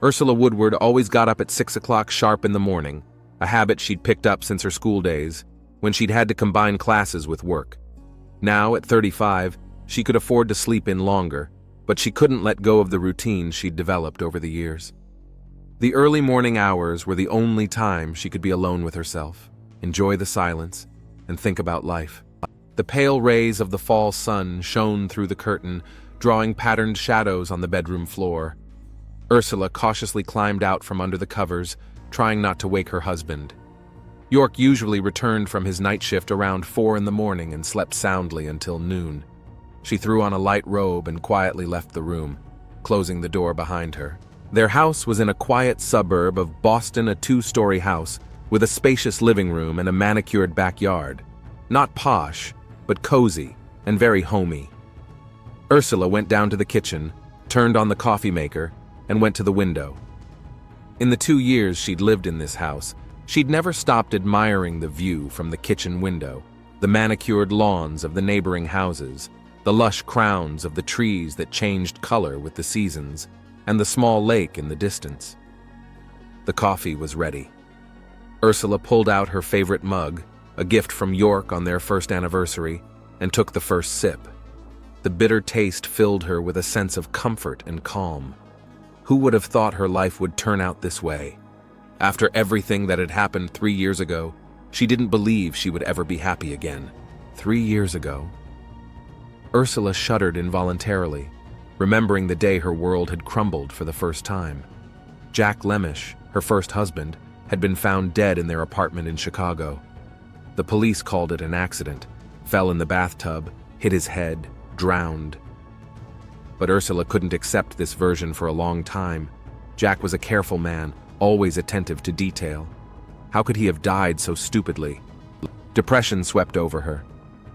Ursula Woodward always got up at 6 o'clock sharp in the morning, a habit she'd picked up since her school days, when she'd had to combine classes with work. Now, at 35, she could afford to sleep in longer, but she couldn't let go of the routine she'd developed over the years. The early morning hours were the only time she could be alone with herself, enjoy the silence, and think about life. The pale rays of the fall sun shone through the curtain, drawing patterned shadows on the bedroom floor. Ursula cautiously climbed out from under the covers, trying not to wake her husband. York usually returned from his night shift around 4 in the morning and slept soundly until noon. She threw on a light robe and quietly left the room, closing the door behind her. Their house was in a quiet suburb of Boston, a 2-story house with a spacious living room and a manicured backyard. Not posh, but cozy and very homey. Ursula went down to the kitchen, turned on the coffee maker, and went to the window. In the 2 years she'd lived in this house, she'd never stopped admiring the view from the kitchen window, the manicured lawns of the neighboring houses, the lush crowns of the trees that changed color with the seasons, and the small lake in the distance. The coffee was ready. Ursula pulled out her favorite mug, a gift from York on their first anniversary, and took the first sip. The bitter taste filled her with a sense of comfort and calm. Who would have thought her life would turn out this way? After everything that had happened 3 years ago, she didn't believe she would ever be happy again. 3 years ago. Ursula shuddered involuntarily, remembering the day her world had crumbled for the first time. Jack Lemish, her first husband, had been found dead in their apartment in Chicago. The police called it an accident, fell in the bathtub, hit his head, drowned. But Ursula couldn't accept this version for a long time. Jack was a careful man, always attentive to detail. How could he have died so stupidly? Depression swept over her.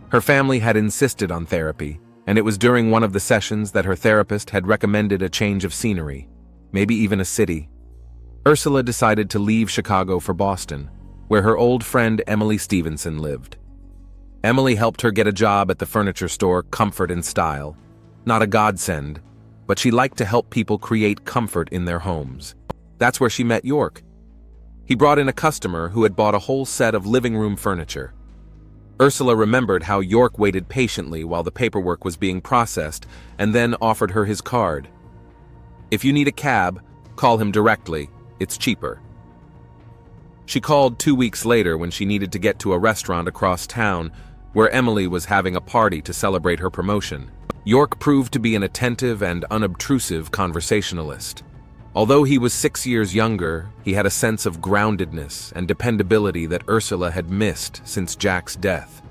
Her family had insisted on therapy, and it was during one of the sessions that her therapist had recommended a change of scenery, maybe even a city. Ursula decided to leave Chicago for Boston, where her old friend Emily Stevenson lived. Emily helped her get a job at the furniture store Comfort and Style. Not a godsend, but she liked to help people create comfort in their homes. That's where she met York. He brought in a customer who had bought a whole set of living room furniture. Ursula remembered how York waited patiently while the paperwork was being processed and then offered her his card. "If you need a cab, call him directly. It's cheaper." She called 2 weeks later when she needed to get to a restaurant across town where Emily was having a party to celebrate her promotion. York proved to be an attentive and unobtrusive conversationalist. Although he was 6 years younger, he had a sense of groundedness and dependability that Ursula had missed since Jack's death.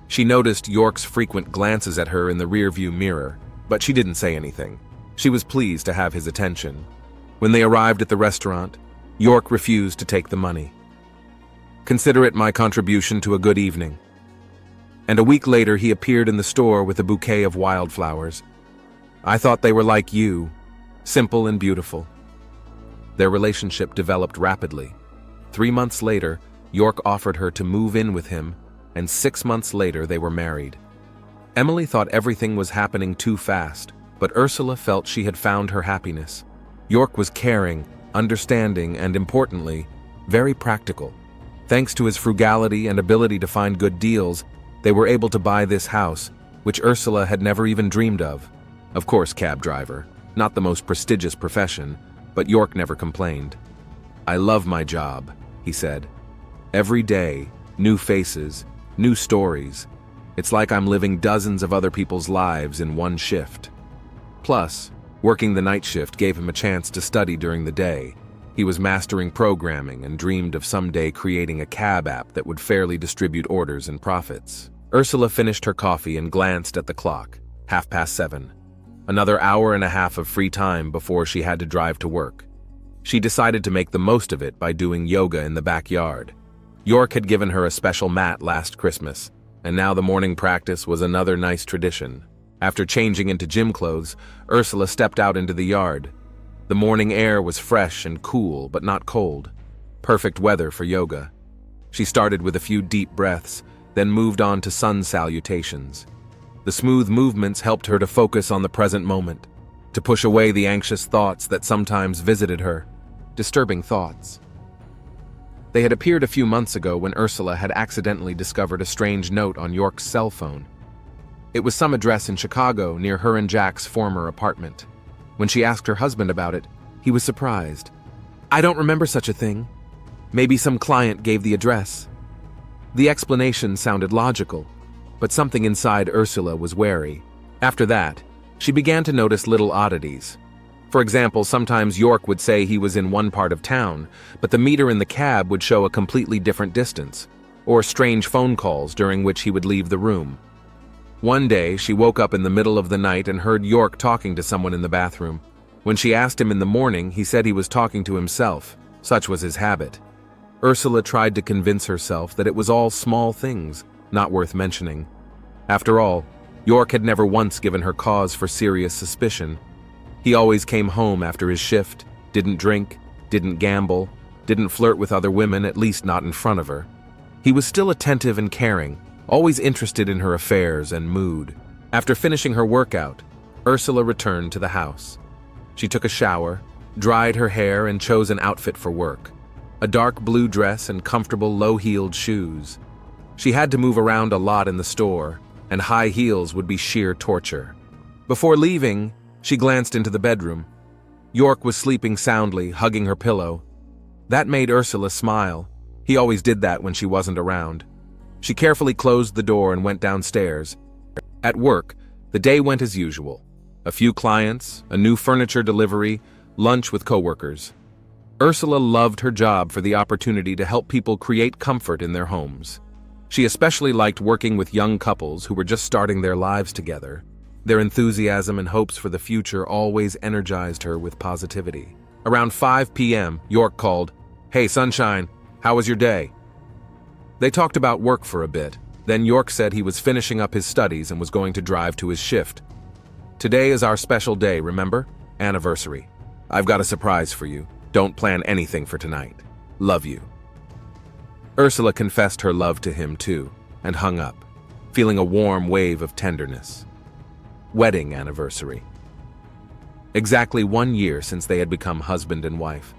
She noticed York's frequent glances at her in the rearview mirror, but she didn't say anything. She was pleased to have his attention. When they arrived at the restaurant, York refused to take the money. "Consider it my contribution to a good evening." And a week later he appeared in the store with a bouquet of wildflowers. "I thought they were like you, simple and beautiful." Their relationship developed rapidly. 3 months later, York offered her to move in with him, and 6 months later they were married. Emily thought everything was happening too fast, but Ursula felt she had found her happiness. York was caring, understanding, and importantly, very practical. Thanks to his frugality and ability to find good deals, they were able to buy this house, which Ursula had never even dreamed of. Of course, cab driver, not the most prestigious profession, but York never complained. "I love my job," he said. "Every day, new faces, new stories. It's like I'm living dozens of other people's lives in one shift." Plus, working the night shift gave him a chance to study during the day. He was mastering programming and dreamed of someday creating a cab app that would fairly distribute orders and profits. Ursula finished her coffee and glanced at the clock. 7:30. Another hour and a half of free time before she had to drive to work. She decided to make the most of it by doing yoga in the backyard. York had given her a special mat last Christmas, and now the morning practice was another nice tradition. After changing into gym clothes, Ursula stepped out into the yard. The morning air was fresh and cool, but not cold. Perfect weather for yoga. She started with a few deep breaths, then moved on to sun salutations. The smooth movements helped her to focus on the present moment, to push away the anxious thoughts that sometimes visited her, disturbing thoughts. They had appeared a few months ago when Ursula had accidentally discovered a strange note on York's cell phone. It was some address in Chicago near her and Jack's former apartment. When she asked her husband about it, he was surprised. "I don't remember such a thing. Maybe some client gave the address." The explanation sounded logical, but something inside Ursula was wary. After that, she began to notice little oddities. For example, sometimes York would say he was in one part of town, but the meter in the cab would show a completely different distance, or strange phone calls during which he would leave the room. One day, she woke up in the middle of the night and heard York talking to someone in the bathroom. When she asked him in the morning, he said he was talking to himself. Such was his habit. Ursula tried to convince herself that it was all small things, not worth mentioning. After all, York had never once given her cause for serious suspicion. He always came home after his shift, didn't drink, didn't gamble, didn't flirt with other women, at least not in front of her. He was still attentive and caring, always interested in her affairs and mood. After finishing her workout, Ursula returned to the house. She took a shower, dried her hair, and chose an outfit for work. A dark blue dress and comfortable low-heeled shoes. She had to move around a lot in the store, and high heels would be sheer torture. Before leaving, she glanced into the bedroom. York was sleeping soundly, hugging her pillow. That made Ursula smile. He always did that when she wasn't around. She carefully closed the door and went downstairs. At work, the day went as usual. A few clients, a new furniture delivery, lunch with coworkers. Ursula loved her job for the opportunity to help people create comfort in their homes. She especially liked working with young couples who were just starting their lives together. Their enthusiasm and hopes for the future always energized her with positivity. Around 5 p.m., York called, "Hey, sunshine, how was your day?" They talked about work for a bit. Then York said he was finishing up his studies and was going to drive to his shift. "Today is our special day, remember? Anniversary. I've got a surprise for you. Don't plan anything for tonight. Love you." Ursula confessed her love to him too, and hung up, feeling a warm wave of tenderness. Wedding anniversary. Exactly 1 year since they had become husband and wife.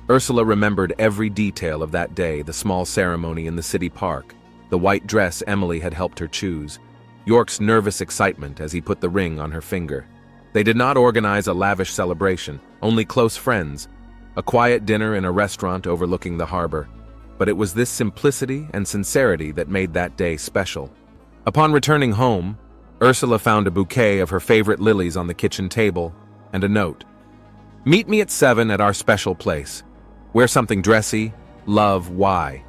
Ursula remembered every detail of that day, the small ceremony in the city park, the white dress Emily had helped her choose, York's nervous excitement as he put the ring on her finger. They did not organize a lavish celebration, only close friends, a quiet dinner in a restaurant overlooking the harbor. But it was this simplicity and sincerity that made that day special. Upon returning home, Ursula found a bouquet of her favorite lilies on the kitchen table and a note. "Meet me at 7 at our special place. Wear something dressy. Love, Y."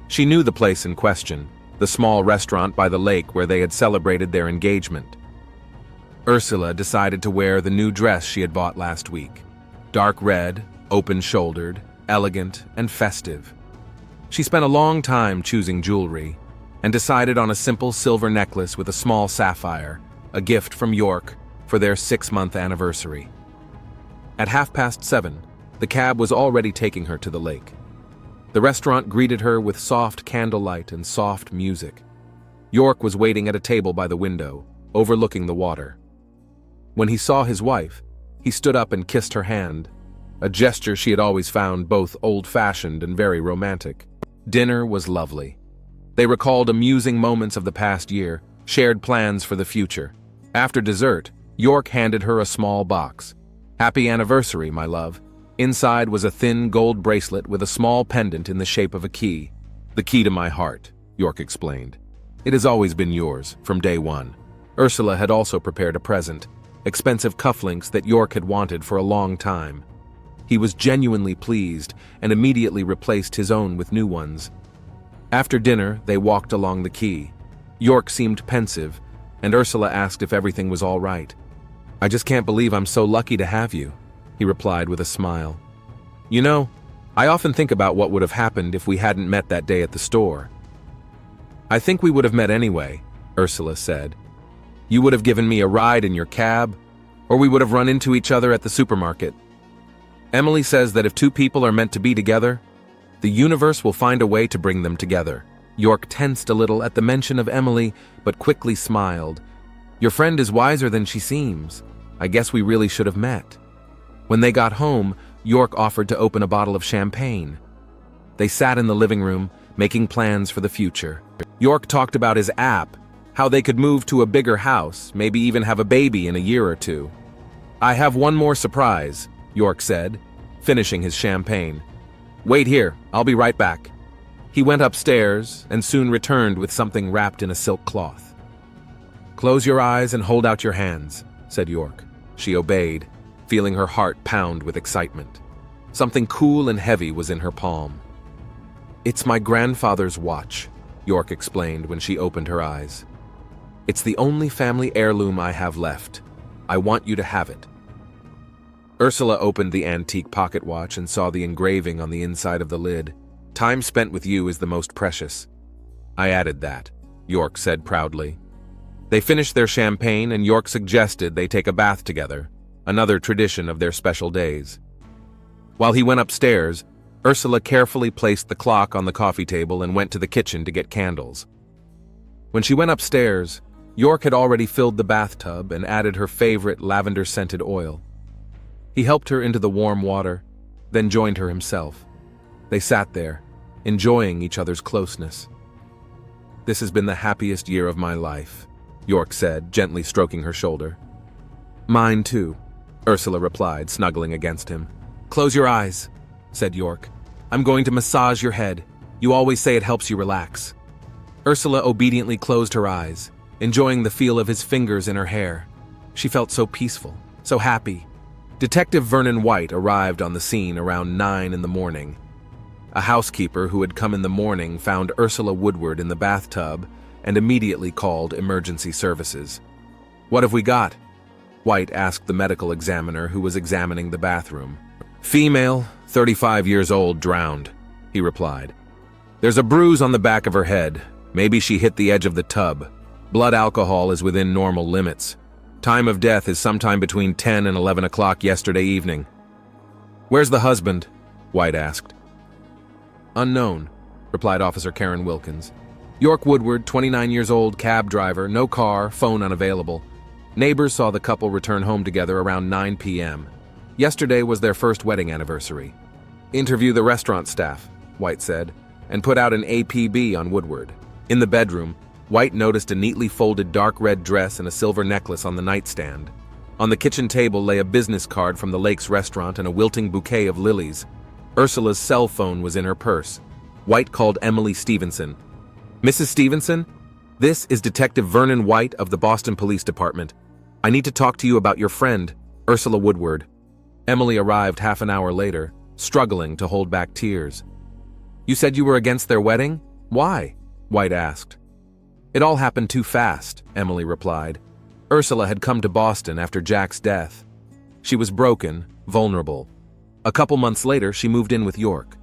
She knew the place in question, the small restaurant by the lake where they had celebrated their engagement. Ursula decided to wear the new dress she had bought last week. Dark red, open-shouldered, elegant, and festive. She spent a long time choosing jewelry and decided on a simple silver necklace with a small sapphire, a gift from York for their 6-month anniversary. At 7:30, the cab was already taking her to the lake. The restaurant greeted her with soft candlelight and soft music. York was waiting at a table by the window, overlooking the water. When he saw his wife, he stood up and kissed her hand, a gesture she had always found both old-fashioned and very romantic. Dinner was lovely. They recalled amusing moments of the past year, shared plans for the future. After dessert, York handed her a small box. "Happy anniversary, my love." Inside was a thin gold bracelet with a small pendant in the shape of a key. "The key to my heart," York explained. "It has always been yours, from day one." Ursula had also prepared a present, expensive cufflinks that York had wanted for a long time. He was genuinely pleased and immediately replaced his own with new ones. After dinner, they walked along the quay. York seemed pensive, and Ursula asked if everything was all right. "I just can't believe I'm so lucky to have you," he replied with a smile. "You know, I often think about what would have happened if we hadn't met that day at the store." "I think we would have met anyway," Ursula said. "You would have given me a ride in your cab, or we would have run into each other at the supermarket. Emily says that if two people are meant to be together, the universe will find a way to bring them together." York tensed a little at the mention of Emily, but quickly smiled. "Your friend is wiser than she seems." I guess we really should have met. When they got home, York offered to open a bottle of champagne. They sat in the living room, making plans for the future. York talked about his app, how they could move to a bigger house, maybe even have a baby in a year or two. I have one more surprise, York said, finishing his champagne. Wait here, I'll be right back. He went upstairs and soon returned with something wrapped in a silk cloth. Close your eyes and hold out your hands, said York. She obeyed, feeling her heart pound with excitement. Something cool and heavy was in her palm. It's my grandfather's watch, York explained when she opened her eyes. It's the only family heirloom I have left. I want you to have it. Ursula opened the antique pocket watch and saw the engraving on the inside of the lid. Time spent with you is the most precious. I added that, York said proudly. They finished their champagne and York suggested they take a bath together, another tradition of their special days. While he went upstairs, Ursula carefully placed the clock on the coffee table and went to the kitchen to get candles. When she went upstairs, York had already filled the bathtub and added her favorite lavender-scented oil. He helped her into the warm water, then joined her himself. They sat there, enjoying each other's closeness. This has been the happiest year of my life, York said, gently stroking her shoulder. Mine too, Ursula replied, snuggling against him. Close your eyes, said York. I'm going to massage your head. You always say it helps you relax. Ursula obediently closed her eyes, enjoying the feel of his fingers in her hair. She felt so peaceful, so happy. Detective Vernon White arrived on the scene around 9 in the morning. A housekeeper who had come in the morning found Ursula Woodward in the bathtub and immediately called emergency services. What have we got? White asked the medical examiner who was examining the bathroom. Female, 35 years old, drowned, he replied. There's a bruise on the back of her head. Maybe she hit the edge of the tub. Blood alcohol is within normal limits. Time of death is sometime between 10 and 11 o'clock yesterday evening. Where's the husband? White asked. Unknown, replied Officer Karen Wilkins. York Woodward, 29 years old, cab driver, no car, phone unavailable. Neighbors saw the couple return home together around 9 p.m. Yesterday was their first wedding anniversary. Interview the restaurant staff, White said, and put out an APB on Woodward. In the bedroom, White noticed a neatly folded dark red dress and a silver necklace on the nightstand. On the kitchen table lay a business card from the Lakes restaurant and a wilting bouquet of lilies. Ursula's cell phone was in her purse. White called Emily Stevenson. Mrs. Stevenson, this is Detective Vernon White of the Boston Police Department. I need to talk to you about your friend, Ursula Woodward. Emily arrived half an hour later, struggling to hold back tears. You said you were against their wedding? Why? White asked. It all happened too fast, Emily replied. Ursula had come to Boston after Jack's death. She was broken, vulnerable. A couple months later, she moved in with York.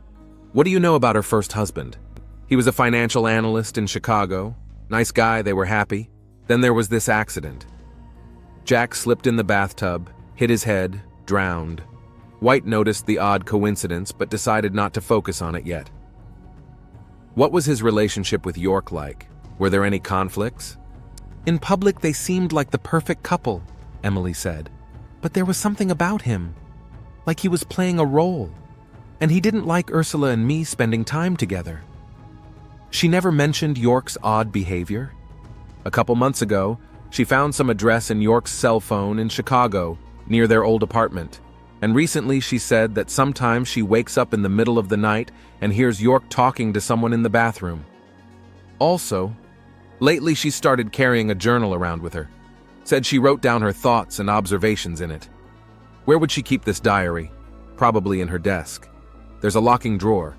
What do you know about her first husband? He was a financial analyst in Chicago. Nice guy, they were happy. Then there was this accident. Jack slipped in the bathtub, hit his head, drowned. White noticed the odd coincidence but decided not to focus on it yet. What was his relationship with York like? Were there any conflicts? In public, they seemed like the perfect couple, Emily said. But there was something about him, like he was playing a role, and he didn't like Ursula and me spending time together. She never mentioned York's odd behavior. A couple months ago, she found some address in York's cell phone in Chicago, near their old apartment, and recently she said that sometimes she wakes up in the middle of the night and hears York talking to someone in the bathroom. Also, lately she started carrying a journal around with her. Said she wrote down her thoughts and observations in it. Where would she keep this diary? Probably in her desk. There's a locking drawer.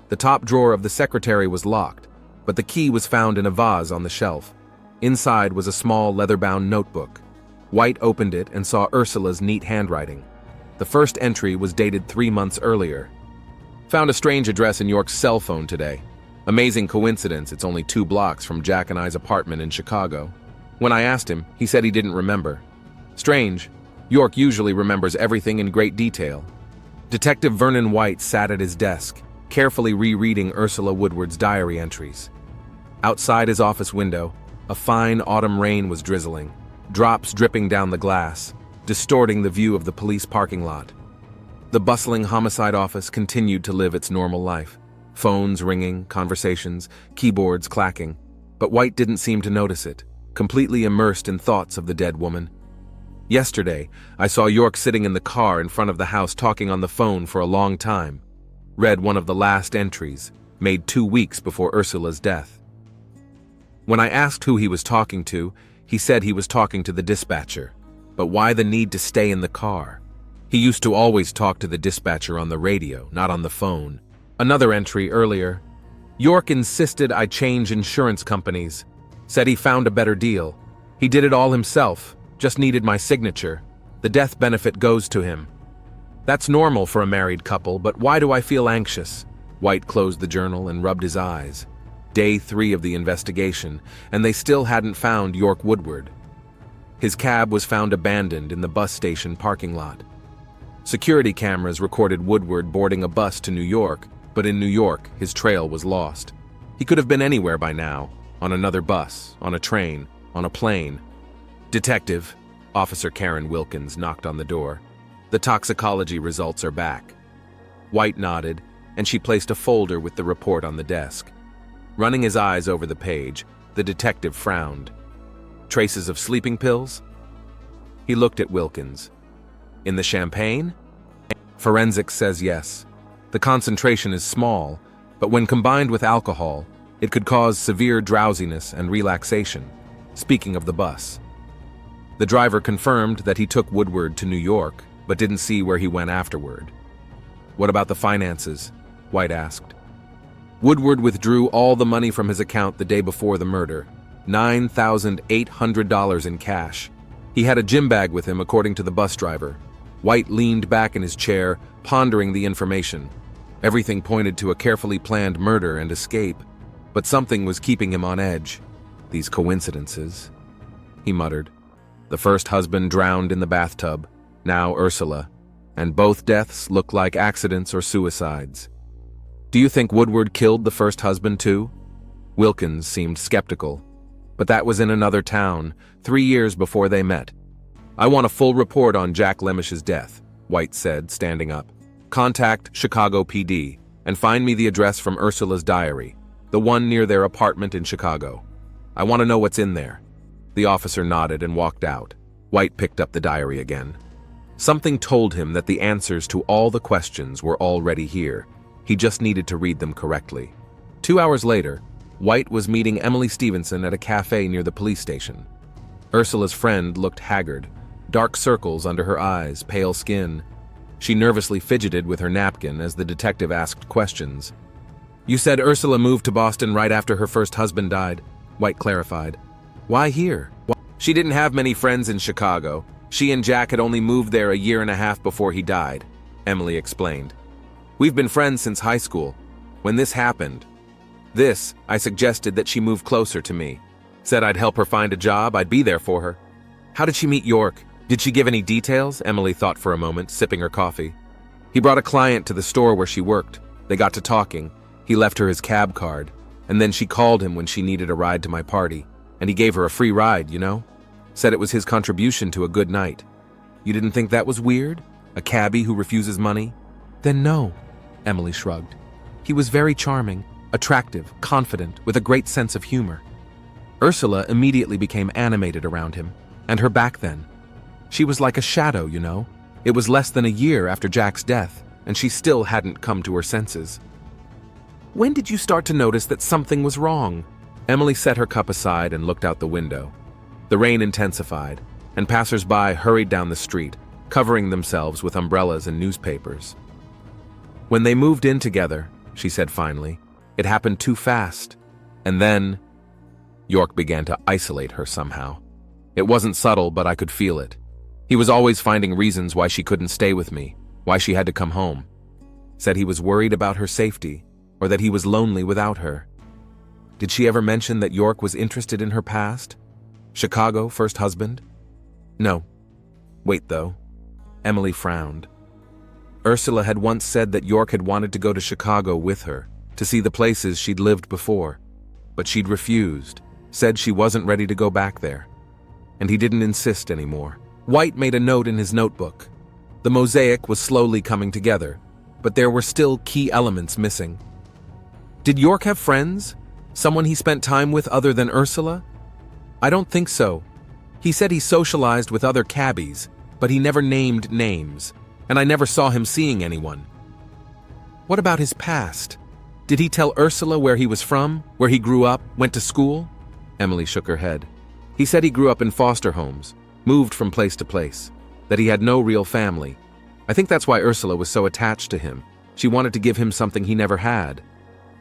The top drawer of the secretary was locked, but the key was found in a vase on the shelf. Inside was a small leather-bound notebook. White opened it and saw Ursula's neat handwriting. The first entry was dated 3 months earlier. Found a strange address in York's cell phone today. Amazing coincidence, it's only 2 blocks from Jack and I's apartment in Chicago. When I asked him, he said he didn't remember. Strange, York usually remembers everything in great detail. Detective Vernon White sat at his desk, carefully rereading Ursula Woodward's diary entries. Outside his office window, a fine autumn rain was drizzling, drops dripping down the glass, distorting the view of the police parking lot. The bustling homicide office continued to live its normal life. Phones ringing, conversations, keyboards clacking. But White didn't seem to notice it, completely immersed in thoughts of the dead woman. Yesterday, I saw York sitting in the car in front of the house talking on the phone for a long time. Read one of the last entries, made 2 weeks before Ursula's death. When I asked who he was talking to, he said he was talking to the dispatcher. But why the need to stay in the car? He used to always talk to the dispatcher on the radio, not on the phone. Another entry earlier. York insisted I change insurance companies. Said he found a better deal. He did it all himself, just needed my signature. The death benefit goes to him. That's normal for a married couple, but why do I feel anxious? White closed the journal and rubbed his eyes. Day 3 of the investigation, and they still hadn't found York Woodward. His cab was found abandoned in the bus station parking lot. Security cameras recorded Woodward boarding a bus to New York, but in New York, his trail was lost. He could have been anywhere by now, on another bus, on a train, on a plane. Detective, Officer Karen Wilkins knocked on the door. The toxicology results are back. White nodded, and she placed a folder with the report on the desk. Running his eyes over the page, the detective frowned. Traces of sleeping pills? He looked at Wilkins. In the champagne? Forensics says yes. The concentration is small, but when combined with alcohol, it could cause severe drowsiness and relaxation. Speaking of the bus. The driver confirmed that he took Woodward to New York, but didn't see where he went afterward. What about the finances? White asked. Woodward withdrew all the money from his account the day before the murder, $9,800 in cash. He had a gym bag with him, according to the bus driver. White leaned back in his chair, pondering the information. Everything pointed to a carefully planned murder and escape, but something was keeping him on edge. These coincidences, he muttered. The first husband drowned in the bathtub, now Ursula, and both deaths look like accidents or suicides. Do you think Woodward killed the first husband too? Wilkins seemed skeptical. But that was in another town, 3 years before they met. I want a full report on Jack Lemish's death, White said, standing up. Contact Chicago PD and find me the address from Ursula's diary, the one near their apartment in Chicago. I want to know what's in there. The officer nodded and walked out. White picked up the diary again. Something told him that the answers to all the questions were already here. He just needed to read them correctly. 2 hours later, White was meeting Emily Stevenson at a cafe near the police station. Ursula's friend looked haggard, dark circles under her eyes, pale skin. She nervously fidgeted with her napkin as the detective asked questions. You said Ursula moved to Boston right after her first husband died, White clarified. Why here? She didn't have many friends in Chicago. She and Jack had only moved there a year and a half before he died, Emily explained. We've been friends since high school. When this happened, I suggested that she move closer to me. Said I'd help her find a job, I'd be there for her. How did she meet York? Did she give any details? Emily thought for a moment, sipping her coffee. He brought a client to the store where she worked. They got to talking. He left her his cab card, and then she called him when she needed a ride to my party, and he gave her a free ride, you know? Said it was his contribution to a good night. You didn't think that was weird? A cabbie who refuses money? Then no, Emily shrugged. He was very charming, attractive, confident, with a great sense of humor. Ursula immediately became animated around him, and her back then. She was like a shadow, you know. It was less than a year after Jack's death, and she still hadn't come to her senses. When did you start to notice that something was wrong? Emily set her cup aside and looked out the window. The rain intensified, and passers-by hurried down the street, covering themselves with umbrellas and newspapers. When they moved in together, she said finally, it happened too fast. And then, York began to isolate her somehow. It wasn't subtle, but I could feel it. He was always finding reasons why she couldn't stay with me, why she had to come home. Said he was worried about her safety, or that he was lonely without her. Did she ever mention that York was interested in her past? Chicago, first husband? No. Wait, though. Emily frowned. Ursula had once said that York had wanted to go to Chicago with her, to see the places she'd lived before. But she'd refused, said she wasn't ready to go back there. And he didn't insist anymore. White made a note in his notebook. The mosaic was slowly coming together, but there were still key elements missing. Did York have friends? Someone he spent time with other than Ursula? I don't think so. He said he socialized with other cabbies, but he never named names, and I never saw him seeing anyone. What about his past? Did he tell Ursula where he was from, where he grew up, went to school? Emily shook her head. He said he grew up in foster homes, moved from place to place, that he had no real family. I think that's why Ursula was so attached to him. She wanted to give him something he never had.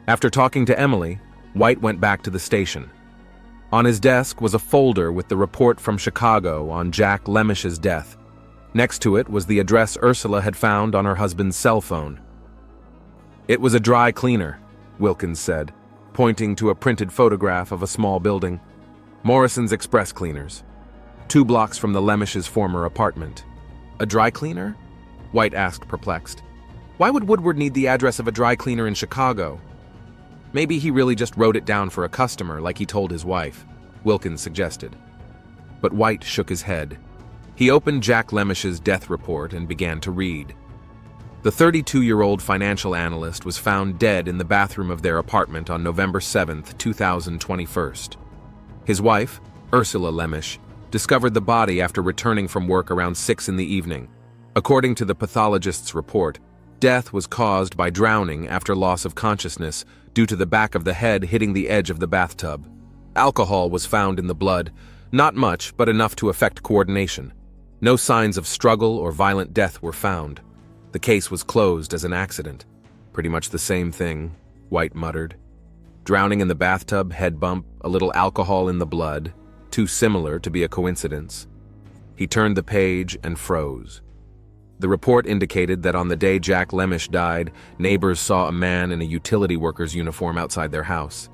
After talking to Emily, White went back to the station. On his desk was a folder with the report from Chicago on Jack Lemish's death. Next to it was the address Ursula had found on her husband's cell phone. It was a dry cleaner, Wilkins said, pointing to a printed photograph of a small building. Morrison's Express Cleaners, 2 blocks from the Lemish's former apartment. A dry cleaner? White asked, perplexed. Why would Woodward need the address of a dry cleaner in Chicago? Maybe he really just wrote it down for a customer like he told his wife, Wilkins suggested. But White shook his head. He opened Jack Lemish's death report and began to read. The 32-year-old financial analyst was found dead in the bathroom of their apartment on November 7, 2021. His wife, Ursula Lemish, discovered the body after returning from work around 6 in the evening. According to the pathologist's report, death was caused by drowning after loss of consciousness due to the back of the head hitting the edge of the bathtub. Alcohol was found in the blood, not much, but enough to affect coordination. No signs of struggle or violent death were found. The case was closed as an accident. Pretty much the same thing, White muttered. Drowning in the bathtub, head bump, a little alcohol in the blood, too similar to be a coincidence. He turned the page and froze. The report indicated that on the day Jack Lemish died, neighbors saw a man in a utility worker's uniform outside their house.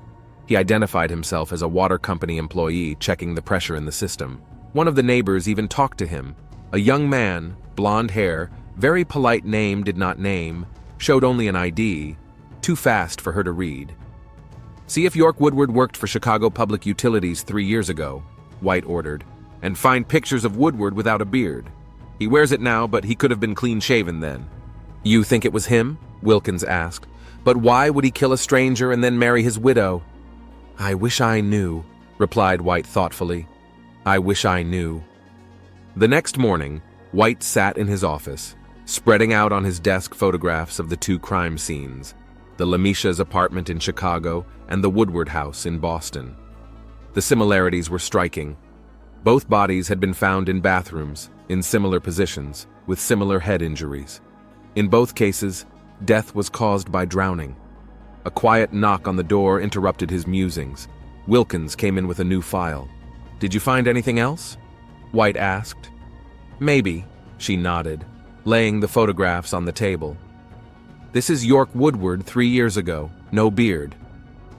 He identified himself as a water company employee checking the pressure in the system. One of the neighbors even talked to him. A young man, blonde hair, very polite name did not name, showed only an ID, too fast for her to read. See if York Woodward worked for Chicago Public Utilities 3 years ago, White ordered, and find pictures of Woodward without a beard. He wears it now, but he could have been clean-shaven then. You think it was him? Wilkins asked. But why would he kill a stranger and then marry his widow? I wish I knew, replied White thoughtfully. I wish I knew. The next morning, White sat in his office, spreading out on his desk photographs of the 2 crime scenes, the Lemisha's apartment in Chicago and the Woodward house in Boston. The similarities were striking. Both bodies had been found in bathrooms, in similar positions, with similar head injuries. In both cases, death was caused by drowning. A quiet knock on the door interrupted his musings. Wilkins came in with a new file. Did you find anything else? White asked. Maybe, she nodded, laying the photographs on the table. This is York Woodward 3 years ago, no beard.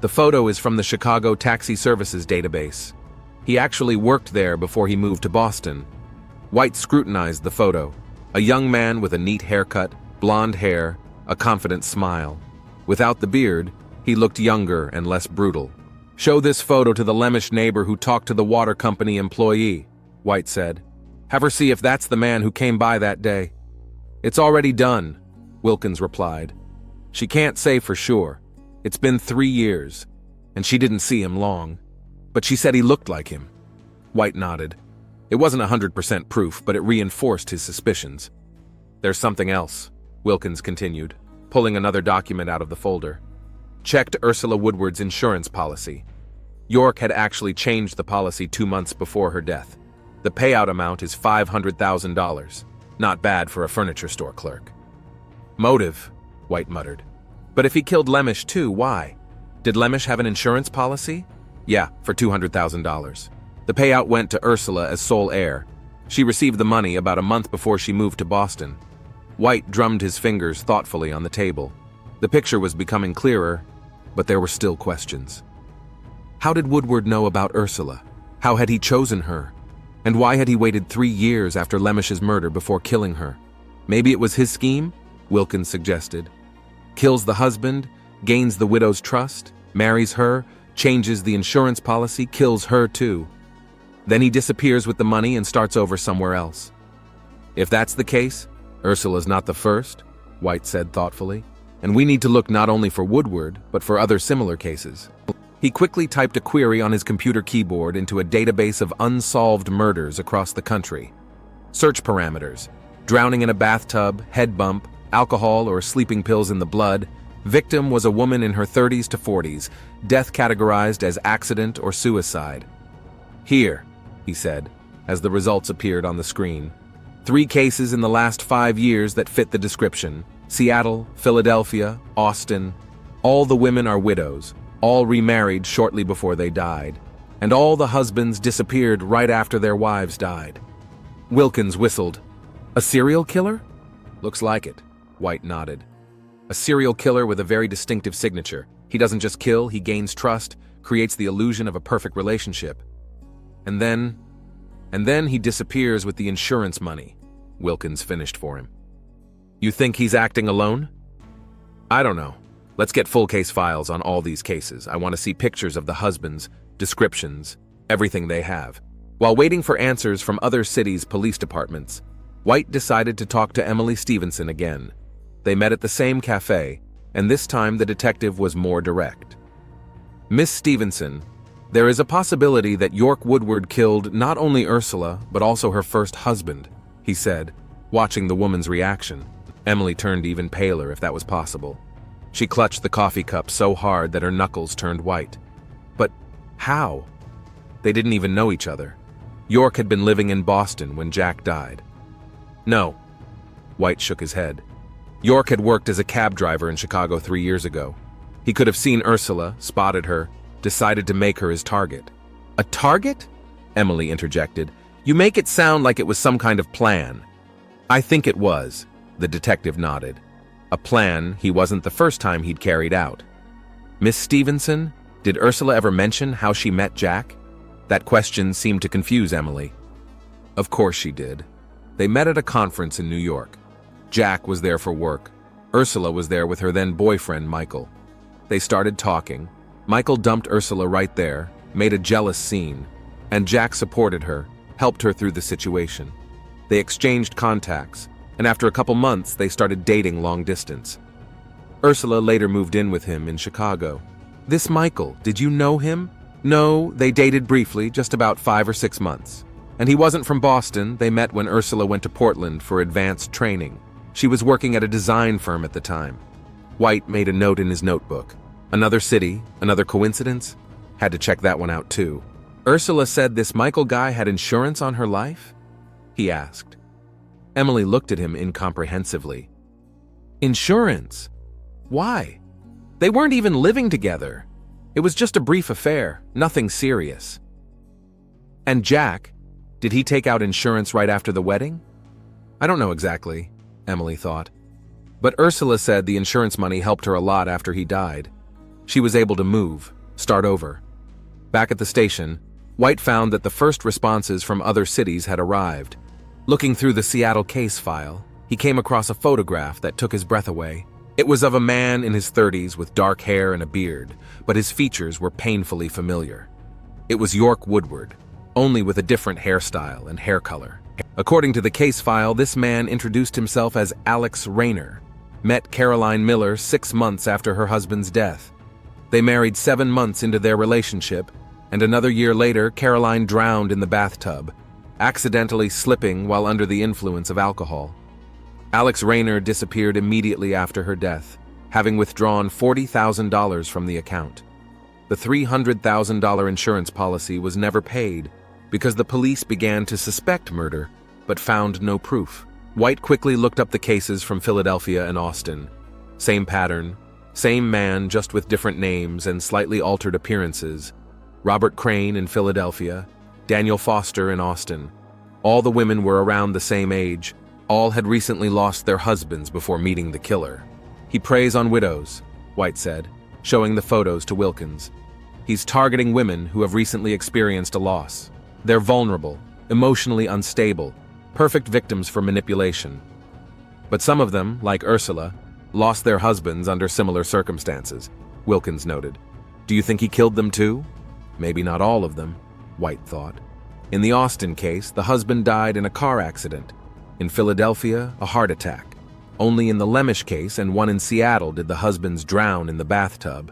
The photo is from the Chicago Taxi Services database. He actually worked there before he moved to Boston. White scrutinized the photo. A young man with a neat haircut, blonde hair, a confident smile. Without the beard, he looked younger and less brutal. Show this photo to the Lemish neighbor who talked to the water company employee, White said. Have her see if that's the man who came by that day. It's already done, Wilkins replied. She can't say for sure. It's been 3 years, and she didn't see him long. But she said he looked like him. White nodded. It wasn't 100% proof, but it reinforced his suspicions. There's something else, Wilkins continued, pulling another document out of the folder. Checked Ursula Woodward's insurance policy. York had actually changed the policy 2 months before her death. The payout amount is $500,000. Not bad for a furniture store clerk. Motive, White muttered. But if he killed Lemish too, why? Did Lemish have an insurance policy? Yeah, for $200,000. The payout went to Ursula as sole heir. She received the money about a month before she moved to Boston. White drummed his fingers thoughtfully on the table. The picture was becoming clearer, but there were still questions. How did Woodward know about Ursula? How had he chosen her? And why had he waited 3 years after Lemish's murder before killing her? Maybe it was his scheme? Wilkins suggested. Kills the husband, gains the widow's trust, marries her, changes the insurance policy, kills her too. Then he disappears with the money and starts over somewhere else. If that's the case, Ursula's not the first, White said thoughtfully, and we need to look not only for Woodward, but for other similar cases. He quickly typed a query on his computer keyboard into a database of unsolved murders across the country. Search parameters: drowning in a bathtub, head bump, alcohol or sleeping pills in the blood. Victim was a woman in her 30s to 40s, death categorized as accident or suicide. Here, he said, as the results appeared on the screen. 3 cases in the last 5 years that fit the description: Seattle, Philadelphia, Austin. All the women are widows, all remarried shortly before they died, and all the husbands disappeared right after their wives died. Wilkins whistled. A serial killer? Looks like it, White nodded. A serial killer with a very distinctive signature. He doesn't just kill, he gains trust, creates the illusion of a perfect relationship. And then he disappears with the insurance money, Wilkins finished for him. You think he's acting alone? I don't know. Let's get full case files on all these cases. I want to see pictures of the husbands, descriptions, everything they have. While waiting for answers from other cities' police departments, White decided to talk to Emily Stevenson again. They met at the same cafe, and this time the detective was more direct. Miss Stevenson, there is a possibility that York Woodward killed not only Ursula, but also her first husband, he said, watching the woman's reaction. Emily turned even paler if that was possible. She clutched the coffee cup so hard that her knuckles turned white. But how? They didn't even know each other. York had been living in Boston when Jack died. No. White shook his head. York had worked as a cab driver in Chicago 3 years ago. He could have seen Ursula, spotted her, decided to make her his target. A target? Emily interjected. You make it sound like it was some kind of plan. I think it was, the detective nodded. A plan he wasn't the first time he'd carried out. Miss Stevenson, did Ursula ever mention how she met Jack? That question seemed to confuse Emily. Of course she did. They met at a conference in New York. Jack was there for work. Ursula was there with her then-boyfriend, Michael. They started talking. Michael dumped Ursula right there, made a jealous scene, and Jack supported her, helped her through the situation. They exchanged contacts, and after a couple months, they started dating long distance. Ursula later moved in with him in Chicago. This Michael, did you know him? No, they dated briefly, just about 5 or 6 months. And he wasn't from Boston. They met when Ursula went to Portland for advanced training. She was working at a design firm at the time. White made a note in his notebook. Another city, another coincidence? Had to check that one out too. Ursula said this Michael guy had insurance on her life? He asked. Emily looked at him incomprehensively. Insurance? Why? They weren't even living together. It was just a brief affair, nothing serious. And Jack, did he take out insurance right after the wedding? I don't know exactly, Emily thought. But Ursula said the insurance money helped her a lot after he died. She was able to move, start over. Back at the station, White found that the first responses from other cities had arrived. Looking through the Seattle case file, he came across a photograph that took his breath away. It was of a man in his 30s with dark hair and a beard, but his features were painfully familiar. It was York Woodward, only with a different hairstyle and hair color. According to the case file, this man introduced himself as Alex Rayner, met Caroline Miller 6 months after her husband's death. They married 7 months into their relationship, and another year later, Caroline drowned in the bathtub, accidentally slipping while under the influence of alcohol. Alex Rayner disappeared immediately after her death, having withdrawn $40,000 from the account. The $300,000 insurance policy was never paid because the police began to suspect murder, but found no proof. White quickly looked up the cases from Philadelphia and Austin. Same pattern, same man, just with different names and slightly altered appearances. Robert Crane in Philadelphia, Daniel Foster in Austin. All the women were around the same age. All had recently lost their husbands before meeting the killer. He preys on widows, White said, showing the photos to Wilkins. He's targeting women who have recently experienced a loss. They're vulnerable, emotionally unstable, perfect victims for manipulation. But some of them, like Ursula, lost their husbands under similar circumstances, Wilkins noted. Do you think he killed them too? Maybe not all of them, White thought. In the Austin case, the husband died in a car accident. In Philadelphia, a heart attack. Only in the Lemish case and one in Seattle did the husbands drown in the bathtub.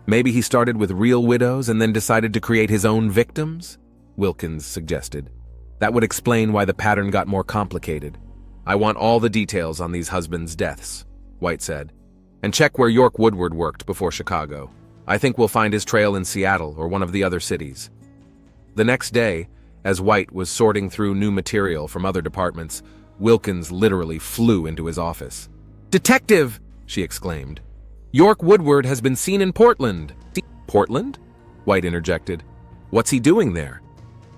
Maybe he started with real widows and then decided to create his own victims? Wilkins suggested. That would explain why the pattern got more complicated. I want all the details on these husbands' deaths, White said. And check where York Woodward worked before Chicago. I think we'll find his trail in Seattle or one of the other cities. The next day, as White was sorting through new material from other departments, Wilkins literally flew into his office. "Detective!" she exclaimed. "York Woodward has been seen in Portland." "Portland?" White interjected. "What's he doing there?"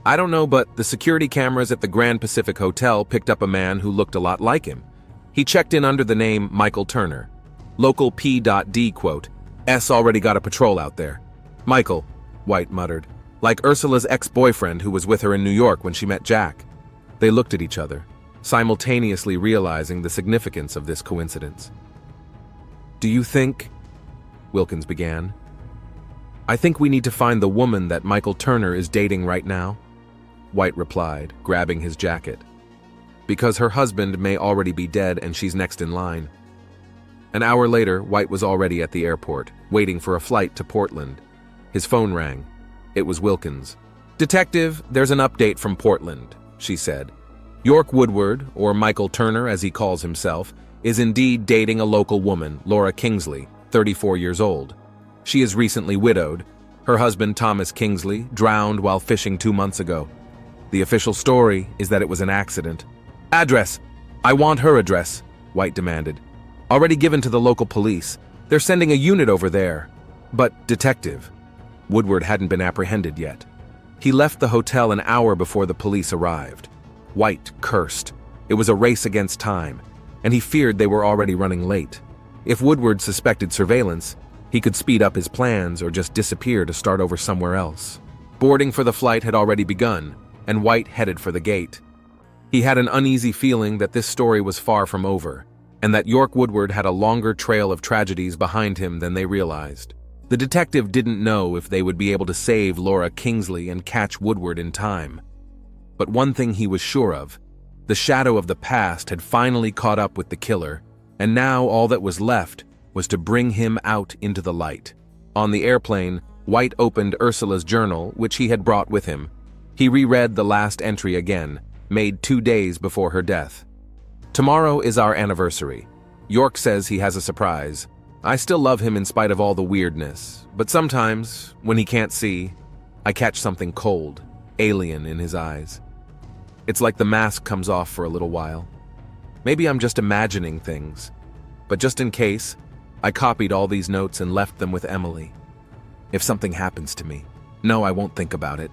"I don't know, but the security cameras at the Grand Pacific Hotel picked up a man who looked a lot like him. He checked in under the name Michael Turner. Local P.D. quote, S already got a patrol out there." "Michael," White muttered. "Like Ursula's ex-boyfriend who was with her in New York when she met Jack." They looked at each other, simultaneously realizing the significance of this coincidence. "Do you think—" Wilkins began. "I think we need to find the woman that Michael Turner is dating right now," White replied, grabbing his jacket. "Because her husband may already be dead and she's next in line." An hour later, White was already at the airport, waiting for a flight to Portland. His phone rang. It was Wilkins. "Detective, there's an update from Portland," she said. "York Woodward, or Michael Turner as he calls himself, is indeed dating a local woman, Laura Kingsley, 34 years old. She is recently widowed. Her husband, Thomas Kingsley, drowned while fishing 2 months ago. The official story is that it was an accident." "Address! I want her address," White demanded. "Already given to the local police. They're sending a unit over there." "But, Detective," Woodward hadn't been apprehended yet. He left the hotel an hour before the police arrived. White cursed. It was a race against time, and he feared they were already running late. If Woodward suspected surveillance, he could speed up his plans or just disappear to start over somewhere else. Boarding for the flight had already begun, and White headed for the gate. He had an uneasy feeling that this story was far from over, and that York Woodward had a longer trail of tragedies behind him than they realized. The detective didn't know if they would be able to save Laura Kingsley and catch Woodward in time. But one thing he was sure of: the shadow of the past had finally caught up with the killer, and now all that was left was to bring him out into the light. On the airplane, White opened Ursula's journal, which he had brought with him. He reread the last entry again, made 2 days before her death. "Tomorrow is our anniversary. York says he has a surprise. I still love him in spite of all the weirdness, but sometimes, when he can't see, I catch something cold, alien in his eyes. It's like the mask comes off for a little while. Maybe I'm just imagining things, but just in case, I copied all these notes and left them with Emily. If something happens to me, no, I won't think about it.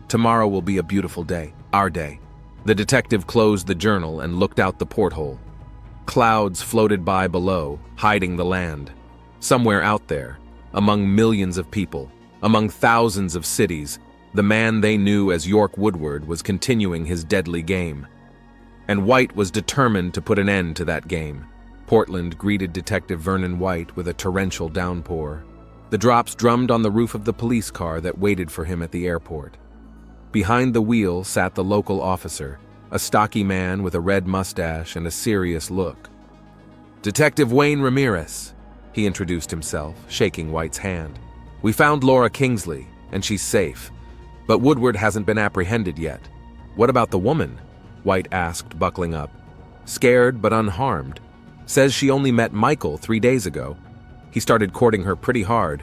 Tomorrow will be a beautiful day, our day." The detective closed the journal and looked out the porthole. Clouds floated by below, hiding the land. Somewhere out there, among millions of people, among thousands of cities, the man they knew as York Woodward was continuing his deadly game. And White was determined to put an end to that game. Portland greeted Detective Vernon White with a torrential downpour. The drops drummed on the roof of the police car that waited for him at the airport. Behind the wheel sat the local officer, a stocky man with a red mustache and a serious look. "Detective Wayne Ramirez," he introduced himself, shaking White's hand. "We found Laura Kingsley, and she's safe. But Woodward hasn't been apprehended yet." "What about the woman?" White asked, buckling up. "Scared but unharmed. Says she only met Michael 3 days ago. He started courting her pretty hard.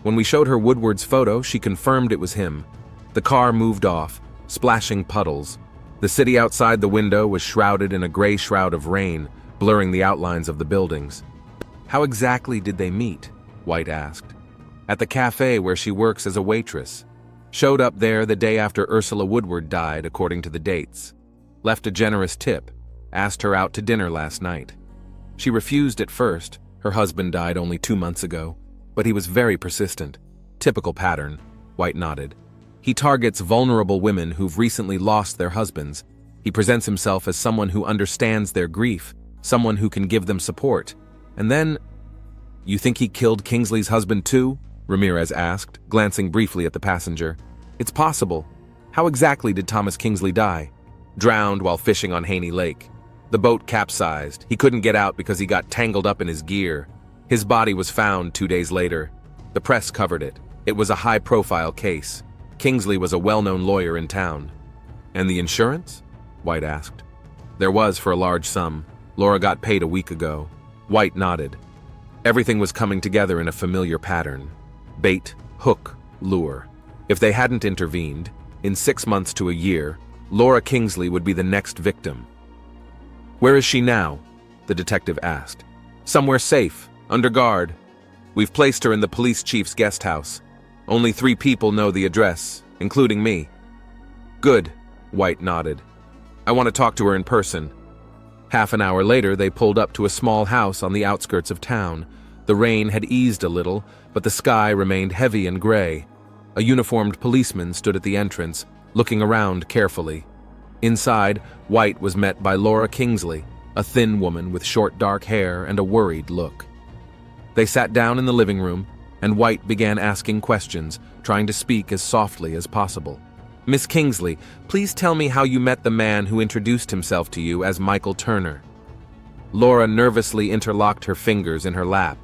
When we showed her Woodward's photo, she confirmed it was him. The car moved off, splashing puddles. The city outside the window was shrouded in a gray shroud of rain, blurring the outlines of the buildings." "How exactly did they meet?" White asked. "At the cafe where she works as a waitress. Showed up there the day after Ursula Woodward died, according to the dates. Left a generous tip. Asked her out to dinner last night. She refused at first. Her husband died only 2 months ago, but he was very persistent. Typical pattern," White nodded. "He targets vulnerable women who've recently lost their husbands. He presents himself as someone who understands their grief, someone who can give them support. And then—" "You think he killed Kingsley's husband too?" Ramirez asked, glancing briefly at the passenger. "It's possible. How exactly did Thomas Kingsley die? Drowned while fishing on Haney Lake. The boat capsized. He couldn't get out because he got tangled up in his gear. His body was found 2 days later. The press covered it. It was a high-profile case. Kingsley was a well-known lawyer in town. And the insurance? White asked. There was for a large sum. Laura got paid a week ago. White nodded. Everything was coming together in a familiar pattern. Bait, hook, lure. If they hadn't intervened, in 6 months to a year, Laura Kingsley would be the next victim. Where is she now? The detective asked. Somewhere safe, under guard. We've placed her in the police chief's guest house. Only 3 people know the address, including me. Good, White nodded. I want to talk to her in person. Half an hour later, they pulled up to a small house on the outskirts of town. The rain had eased a little, but the sky remained heavy and gray. A uniformed policeman stood at the entrance, looking around carefully. Inside, White was met by Laura Kingsley, a thin woman with short dark hair and a worried look. They sat down in the living room, and White began asking questions, trying to speak as softly as possible. Miss Kingsley, please tell me how you met the man who introduced himself to you as Michael Turner. Laura nervously interlocked her fingers in her lap.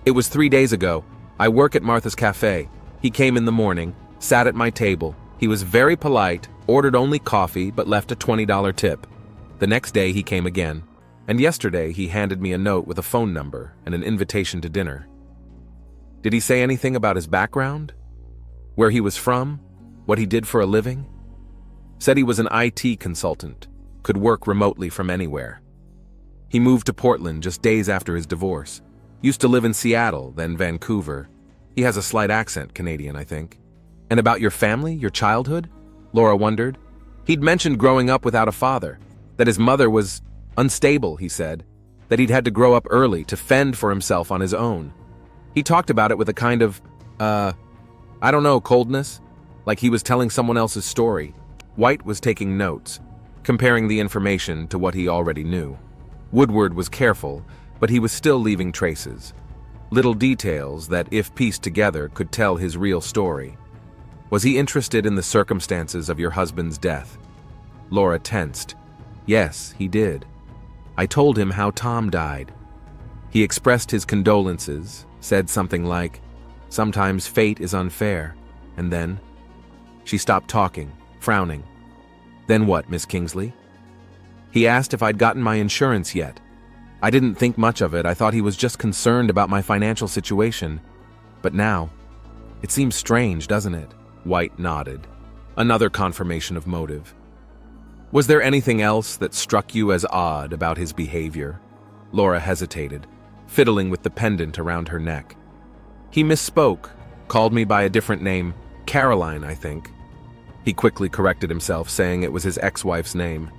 It was 3 days ago. I work at Martha's Cafe. He came in the morning, sat at my table. He was very polite, ordered only coffee, but left a $20 tip. The next day he came again, and yesterday he handed me a note with a phone number and an invitation to dinner. Did he say anything about his background? Where he was from? What he did for a living? Said he was an IT consultant, could work remotely from anywhere. He moved to Portland just days after his divorce. Used to live in Seattle, then Vancouver. He has a slight accent, Canadian, I think. And about your family, your childhood? Laura wondered. He'd mentioned growing up without a father, that his mother was unstable, he said, that he'd had to grow up early to fend for himself on his own. He talked about it with a kind of, coldness, like he was telling someone else's story. White was taking notes, comparing the information to what he already knew. Woodward was careful, but he was still leaving traces. Little details that, if pieced together, could tell his real story. Was he interested in the circumstances of your husband's death? Laura tensed. Yes, he did. I told him how Tom died. He expressed his condolences, said something like, "Sometimes fate is unfair," and then... She stopped talking, frowning. Then what, Miss Kingsley? He asked if I'd gotten my insurance yet. I didn't think much of it. I thought he was just concerned about my financial situation. But now, it seems strange, doesn't it? White nodded. Another confirmation of motive. Was there anything else that struck you as odd about his behavior? Laura hesitated, fiddling with the pendant around her neck. He misspoke, called me by a different name, Caroline, I think. He quickly corrected himself, saying it was his ex-wife's name.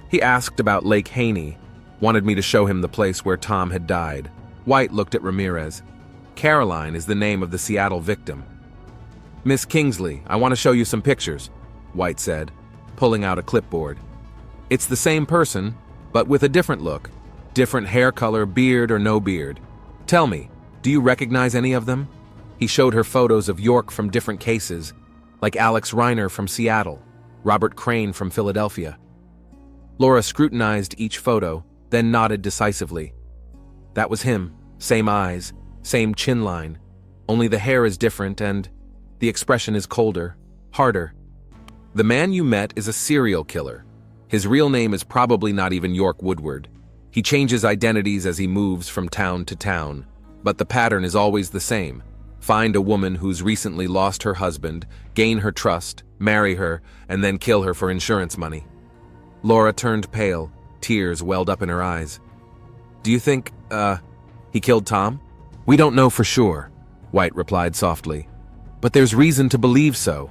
He asked about Lake Haney, wanted me to show him the place where Tom had died. White looked at Ramirez. Caroline is the name of the Seattle victim. Miss Kingsley, I want to show you some pictures, White said, pulling out a clipboard. It's the same person, but with a different look. Different hair color, beard or no beard. Tell me, do you recognize any of them? He showed her photos of York from different cases, like Alex Reiner from Seattle, Robert Crane from Philadelphia. Laura scrutinized each photo, then nodded decisively. That was him, same eyes, same chin line, only the hair is different and the expression is colder, harder. The man you met is a serial killer. His real name is probably not even York Woodward. He changes identities as he moves from town to town, but the pattern is always the same. Find a woman who's recently lost her husband, gain her trust, marry her, and then kill her for insurance money. Laura turned pale, tears welled up in her eyes. Do you think, he killed Tom? We don't know for sure, White replied softly. But there's reason to believe so.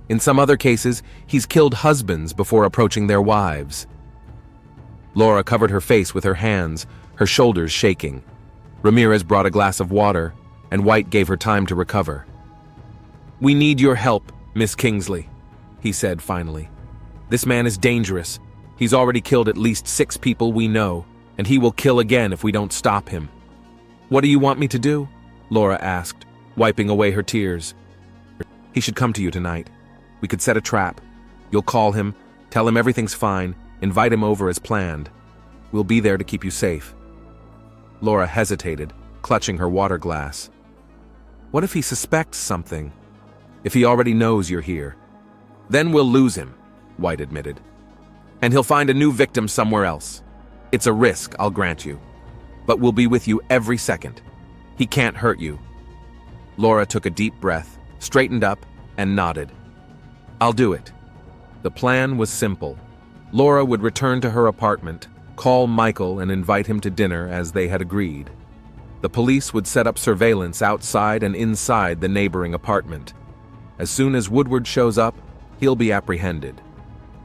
In some other cases, he's killed husbands before approaching their wives. Laura covered her face with her hands, her shoulders shaking. Ramirez brought a glass of water, and White gave her time to recover. We need your help, Miss Kingsley, he said finally. This man is dangerous. He's already killed at least 6 people we know, and he will kill again if we don't stop him. What do you want me to do? Laura asked, wiping away her tears. He should come to you tonight. We could set a trap. You'll call him, tell him everything's fine, invite him over as planned. We'll be there to keep you safe." Laura hesitated, clutching her water glass. "What if he suspects something? If he already knows you're here?" "Then we'll lose him," White admitted. "And he'll find a new victim somewhere else. It's a risk, I'll grant you. But we'll be with you every second. He can't hurt you." Laura took a deep breath, straightened up, and nodded. "I'll do it." The plan was simple. Laura would return to her apartment, call Michael and invite him to dinner as they had agreed. The police would set up surveillance outside and inside the neighboring apartment. As soon as Woodward shows up, he'll be apprehended.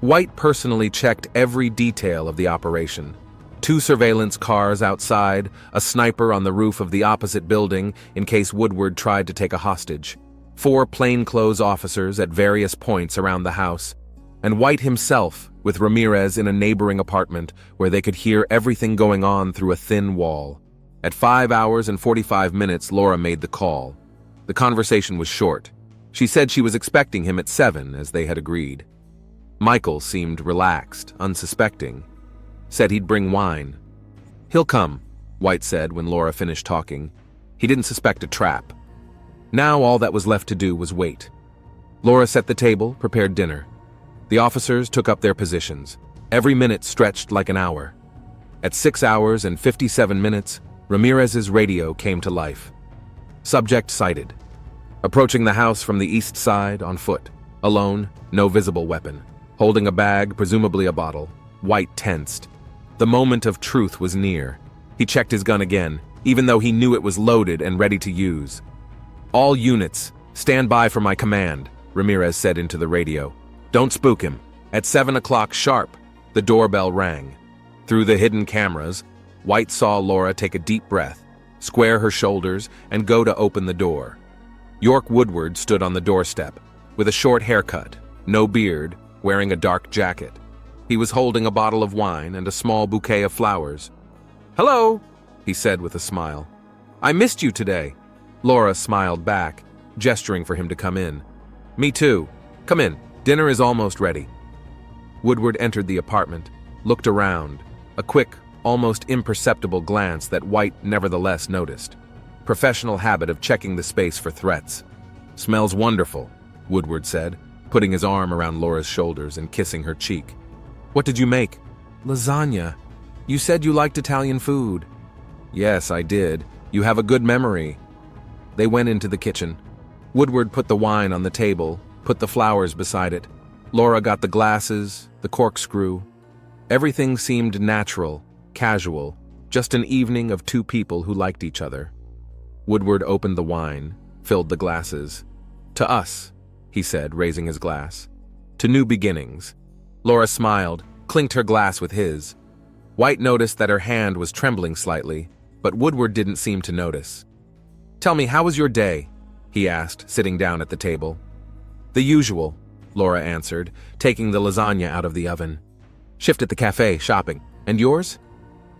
White personally checked every detail of the operation. 2 surveillance cars outside, a sniper on the roof of the opposite building in case Woodward tried to take a hostage, 4 plainclothes officers at various points around the house, and White himself with Ramirez in a neighboring apartment where they could hear everything going on through a thin wall. At 5 hours and 45 minutes, Laura made the call. The conversation was short. She said she was expecting him at 7, as they had agreed. Michael seemed relaxed, unsuspecting. Said he'd bring wine. "He'll come," White said when Laura finished talking. He didn't suspect a trap. Now all that was left to do was wait. Laura set the table, prepared dinner. The officers took up their positions. Every minute stretched like an hour. At 6 hours and 57 minutes, Ramirez's radio came to life. Subject sighted. Approaching the house from the east side on foot. Alone, no visible weapon. Holding a bag, presumably a bottle. White tensed. The moment of truth was near. He checked his gun again, even though he knew it was loaded and ready to use. "All units, stand by for my command," Ramirez said into the radio. "Don't spook him." At 7 o'clock sharp, the doorbell rang. Through the hidden cameras, White saw Laura take a deep breath, square her shoulders, and go to open the door. York Woodward stood on the doorstep, with a short haircut, no beard, wearing a dark jacket. He was holding a bottle of wine and a small bouquet of flowers. "Hello," he said with a smile. "I missed you today." Laura smiled back, gesturing for him to come in. "Me too. Come in. Dinner is almost ready." Woodward entered the apartment, looked around, a quick, almost imperceptible glance that White nevertheless noticed. Professional habit of checking the space for threats. "Smells wonderful," Woodward said, putting his arm around Laura's shoulders and kissing her cheek. "What did you make?" "Lasagna. You said you liked Italian food." "Yes, I did. You have a good memory." They went into the kitchen. Woodward put the wine on the table, put the flowers beside it. Laura got the glasses, the corkscrew. Everything seemed natural, casual, just an evening of 2 people who liked each other. Woodward opened the wine, filled the glasses. "To us," he said, raising his glass. "To new beginnings." Laura smiled, clinked her glass with his. White noticed that her hand was trembling slightly, but Woodward didn't seem to notice. "Tell me, how was your day?" he asked, sitting down at the table. "The usual," Laura answered, taking the lasagna out of the oven. "Shift at the cafe, shopping. And yours?"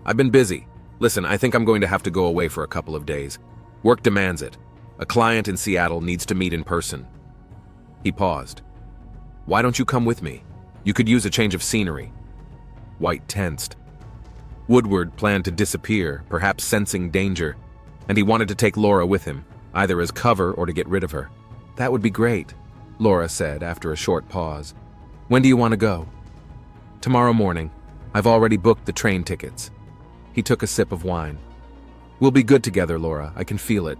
"I've been busy. Listen, I think I'm going to have to go away for a couple of days. Work demands it. A client in Seattle needs to meet in person." He paused. "Why don't you come with me? You could use a change of scenery." White tensed. Woodward planned to disappear, perhaps sensing danger, and he wanted to take Laura with him, either as cover or to get rid of her. "That would be great," Laura said after a short pause. "When do you want to go?" "Tomorrow morning. I've already booked the train tickets." He took a sip of wine. "We'll be good together, Laura. I can feel it."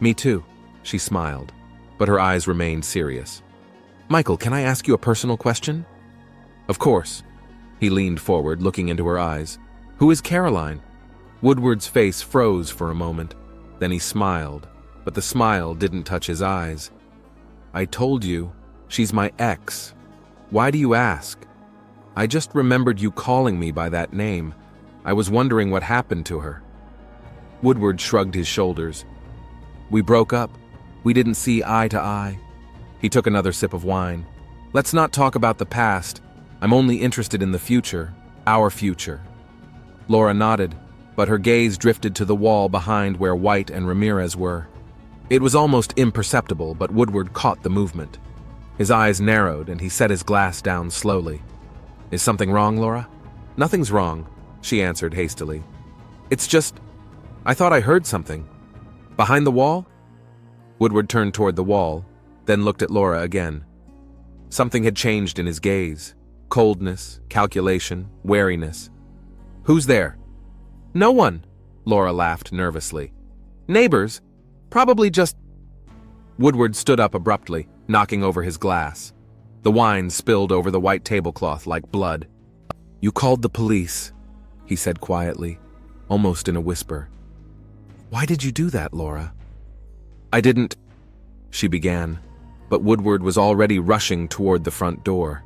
"Me too," she smiled, but her eyes remained serious. "Michael, can I ask you a personal question?" "Of course." He leaned forward, looking into her eyes. "Who is Caroline?" Woodward's face froze for a moment. Then he smiled, but the smile didn't touch his eyes. "I told you, she's my ex. Why do you ask?" "I just remembered you calling me by that name. I was wondering what happened to her." Woodward shrugged his shoulders. "We broke up. We didn't see eye to eye." He took another sip of wine. "Let's not talk about the past. I'm only interested in the future, our future." Laura nodded, but her gaze drifted to the wall behind where White and Ramirez were. It was almost imperceptible, but Woodward caught the movement. His eyes narrowed and he set his glass down slowly. "Is something wrong, Laura?" "Nothing's wrong," she answered hastily. "It's just, I thought I heard something. Behind the wall?" Woodward turned toward the wall, then looked at Laura again. Something had changed in his gaze. Coldness, calculation, wariness. "Who's there?" "No one," Laura laughed nervously. "Neighbors. Probably just—" Woodward stood up abruptly, knocking over his glass. The wine spilled over the white tablecloth like blood. "You called the police," he said quietly, almost in a whisper. "Why did you do that, Laura?" "I didn't—" she began, but Woodward was already rushing toward the front door.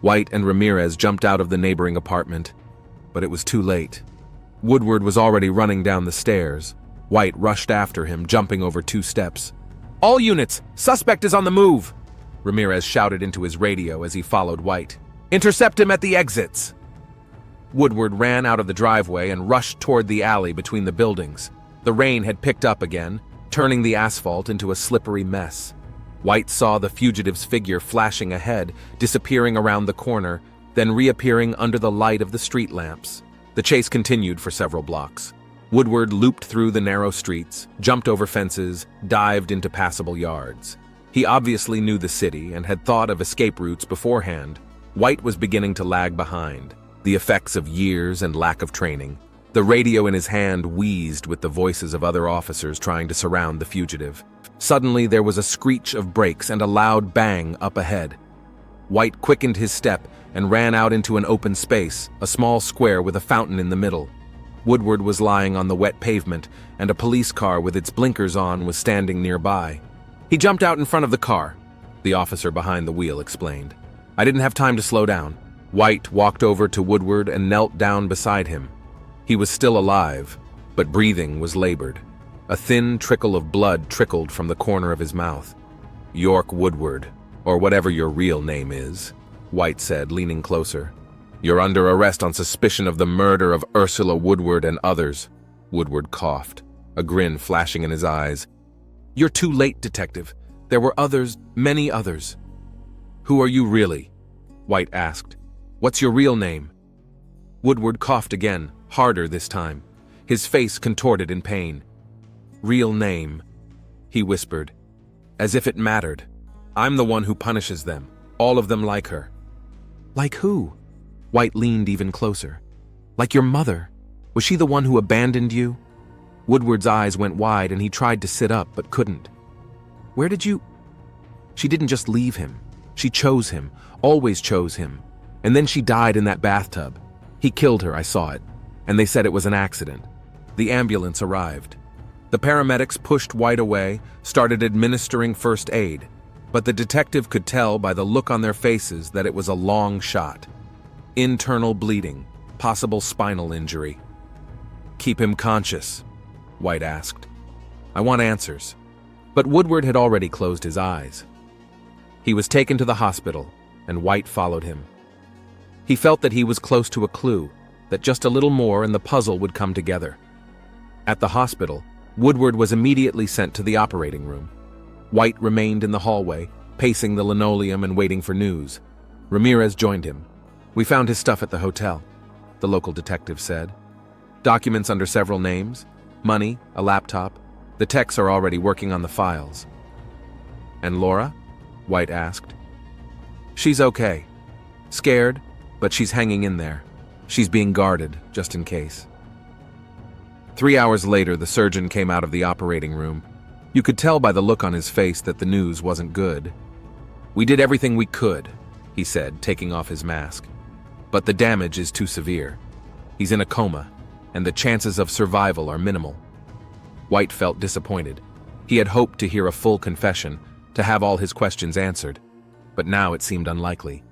White and Ramirez jumped out of the neighboring apartment, but it was too late. Woodward was already running down the stairs. White rushed after him, jumping over 2 steps. "All units! Suspect is on the move!" Ramirez shouted into his radio as he followed White. "Intercept him at the exits!" Woodward ran out of the driveway and rushed toward the alley between the buildings. The rain had picked up again, turning the asphalt into a slippery mess. White saw the fugitive's figure flashing ahead, disappearing around the corner, then reappearing under the light of the street lamps. The chase continued for several blocks. Woodward looped through the narrow streets, jumped over fences, dived into passable yards. He obviously knew the city and had thought of escape routes beforehand. White was beginning to lag behind, the effects of years and lack of training. The radio in his hand wheezed with the voices of other officers trying to surround the fugitive. Suddenly there was a screech of brakes and a loud bang up ahead. White quickened his step and ran out into an open space, a small square with a fountain in the middle. Woodward was lying on the wet pavement, and a police car with its blinkers on was standing nearby. "He jumped out in front of the car," the officer behind the wheel explained. "I didn't have time to slow down." White walked over to Woodward and knelt down beside him. He was still alive, but breathing was labored. A thin trickle of blood trickled from the corner of his mouth. "York Woodward, or whatever your real name is," White said, leaning closer. "You're under arrest on suspicion of the murder of Ursula Woodward and others." Woodward coughed, a grin flashing in his eyes. "You're too late, detective. There were others, many others." "Who are you really?" White asked. "What's your real name?" Woodward coughed again, harder this time. His face contorted in pain. "Real name," he whispered, as if it mattered. "I'm the one who punishes them, all of them like her." "Like who?" White leaned even closer. "Like your mother? Was she the one who abandoned you?" Woodward's eyes went wide and he tried to sit up but couldn't. "Where did you—" "She didn't just leave him. She chose him, always chose him. And then she died in that bathtub. He killed her, I saw it. And they said it was an accident. The ambulance arrived. The paramedics pushed White away, started administering first aid. But the detective could tell by the look on their faces that it was a long shot. Internal bleeding, possible spinal injury. "Keep him conscious," White asked. "I want answers." But Woodward had already closed his eyes. He was taken to the hospital, and White followed him. He felt that he was close to a clue, that just a little more and the puzzle would come together. At the hospital, Woodward was immediately sent to the operating room. White remained in the hallway, pacing the linoleum and waiting for news. Ramirez joined him. "We found his stuff at the hotel," the local detective said. "Documents under several names, money, a laptop. The techs are already working on the files." "And Laura?" White asked. "She's okay. Scared, but she's hanging in there. She's being guarded, just in case." 3 hours later, the surgeon came out of the operating room. You could tell by the look on his face that the news wasn't good. "We did everything we could," he said, taking off his mask. "But the damage is too severe. He's in a coma, and the chances of survival are minimal." White felt disappointed. He had hoped to hear a full confession, to have all his questions answered. But now it seemed unlikely.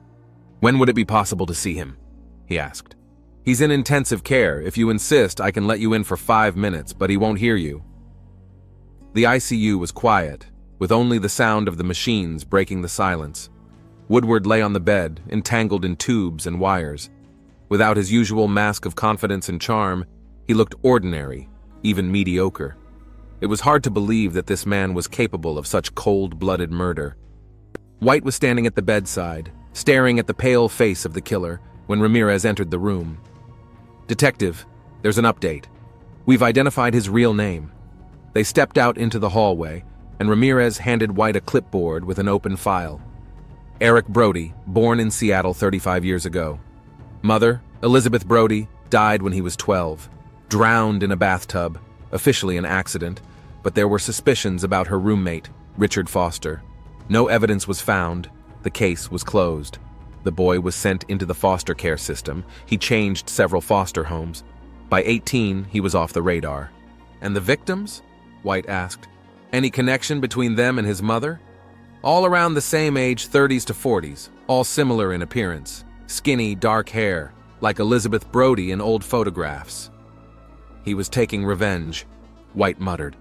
"When would it be possible to see him?" he asked. "He's in intensive care. If you insist, I can let you in for 5 minutes, but he won't hear you." The ICU was quiet, with only the sound of the machines breaking the silence. Woodward lay on the bed, entangled in tubes and wires. Without his usual mask of confidence and charm, he looked ordinary, even mediocre. It was hard to believe that this man was capable of such cold-blooded murder. White was standing at the bedside, staring at the pale face of the killer when Ramirez entered the room. "Detective, there's an update. We've identified his real name." They stepped out into the hallway, and Ramirez handed White a clipboard with an open file. Eric Brody, born in Seattle 35 years ago. Mother, Elizabeth Brody, died when he was 12. Drowned in a bathtub, officially an accident, but there were suspicions about her roommate, Richard Foster. No evidence was found. The case was closed. The boy was sent into the foster care system. He changed several foster homes. By 18, he was off the radar. "And the victims?" White asked. "Any connection between them and his mother?" "All around the same age, 30s to 40s, all similar in appearance. Skinny, dark hair, like Elizabeth Brody in old photographs." "He was taking revenge," White muttered.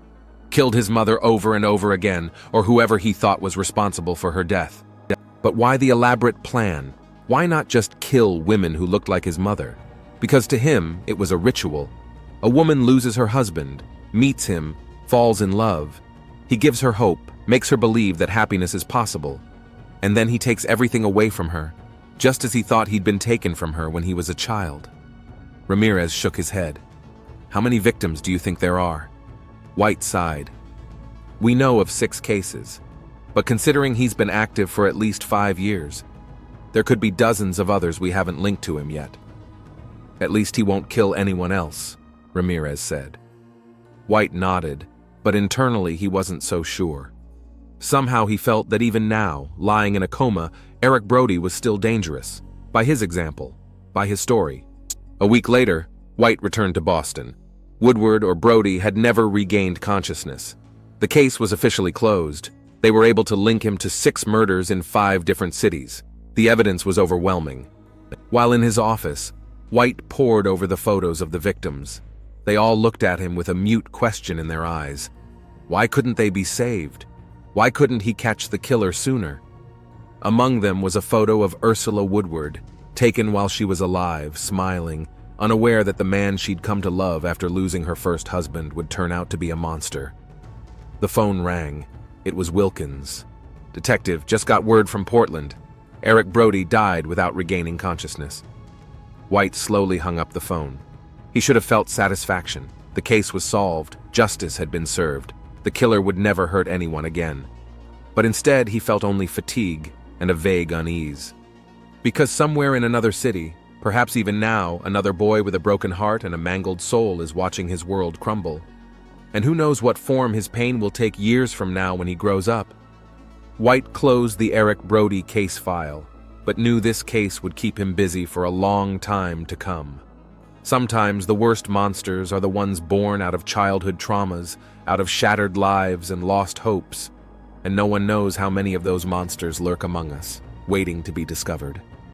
"Killed his mother over and over again, or whoever he thought was responsible for her death." But why the elaborate plan? Why not just kill women who looked like his mother? Because to him, it was a ritual. A woman loses her husband, meets him, falls in love. He gives her hope, makes her believe that happiness is possible. And then he takes everything away from her, just as he thought he'd been taken from her when he was a child. Ramirez shook his head. "How many victims do you think there are?" White sighed. "We know of 6 cases, but considering he's been active for at least 5 years, there could be dozens of others we haven't linked to him yet." "At least he won't kill anyone else," Ramirez said. White nodded, but internally he wasn't so sure. Somehow he felt that even now, lying in a coma, Eric Brody was still dangerous. By his example, by his story. A week later, White returned to Boston. Woodward or Brody had never regained consciousness. The case was officially closed. They were able to link him to 6 murders in 5 different cities. The evidence was overwhelming. While in his office, White pored over the photos of the victims. They all looked at him with a mute question in their eyes. Why couldn't they be saved? Why couldn't he catch the killer sooner? Among them was a photo of Ursula Woodward, taken while she was alive, smiling, unaware that the man she'd come to love after losing her first husband would turn out to be a monster. The phone rang. It was Wilkins. "Detective, just got word from Portland. Eric Brody died without regaining consciousness." White slowly hung up the phone. He should have felt satisfaction. The case was solved. Justice had been served. The killer would never hurt anyone again. But instead, he felt only fatigue and a vague unease. Because somewhere in another city, perhaps even now, another boy with a broken heart and a mangled soul is watching his world crumble. And who knows what form his pain will take years from now when he grows up. White closed the Eric Brody case file, but knew this case would keep him busy for a long time to come. Sometimes the worst monsters are the ones born out of childhood traumas, out of shattered lives and lost hopes, and no one knows how many of those monsters lurk among us, waiting to be discovered.